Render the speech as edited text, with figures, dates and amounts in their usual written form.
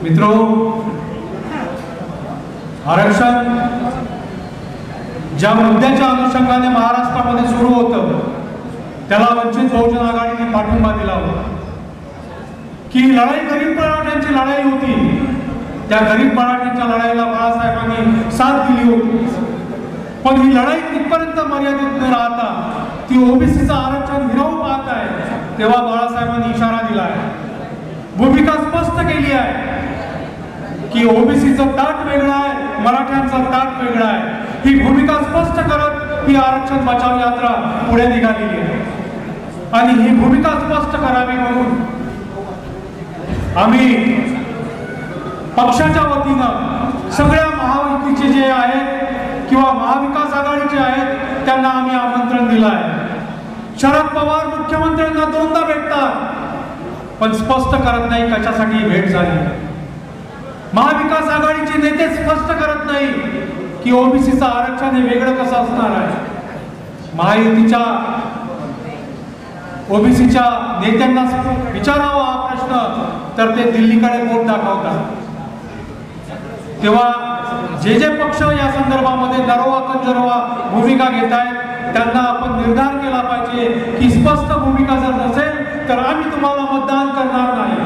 मित्रो, आरक्षण ज्या मुद्द्याच्या अनुषंगाने महाराष्ट्रामध्ये सुरू होतं त्याला वंचित बहुजन आघाडीने पाठिंबा दिला होता की लढाई गरीब मराठ्यांची लढाई होती। त्या गरीब मराठ्यांच्या लढाईला बाळासाहेबांनी साथ दिली होती, पण ही लढाई तिथपर्यंत मर्यादित न राहता ती ओबीसीचं आरक्षण हिरावून पाहत आहे। तेव्हा बाळासाहेबांनी इशारा दिला आहे, भूमिका स्पष्ट केली आहे की ओबीसीचं ताट वेगळं आहे, मराठ्यांचं ताट वेगळं आहे। ही भूमिका स्पष्ट करत ही आरक्षण बचाव यात्रा पुढे निघालेली आहे आणि ही भूमिका स्पष्ट करावी म्हणून आम्ही पक्षाच्या वतीनं सगळ्या महायुतीचे जे आहेत किंवा महाविकास आघाडीचे आहेत त्यांना आम्ही आमंत्रण दिलं आहे। शरद पवार मुख्यमंत्र्यांना दोनदा भेटतात पण स्पष्ट करत नाही कशासाठी भेट झाली। महाविकास आघाडीचे नेते स्पष्ट करत नाही की ओबीसीचं आरक्षण हे वेगळं कसं असणार आहे। महायुतीच्या ओबीसीच्या नेत्यांना विचारावा हा प्रश्न तर ते दिल्लीकडे बोट दाखवतात। तेव्हा जे जे पक्ष या संदर्भामध्ये नरवा कंजरवा भूमिका घेत आहेत त्यांना आपण निर्धार केला पाहिजे की स्पष्ट भूमिका जर नसेल तर आम्ही तुम्हाला मतदान करणार नाही।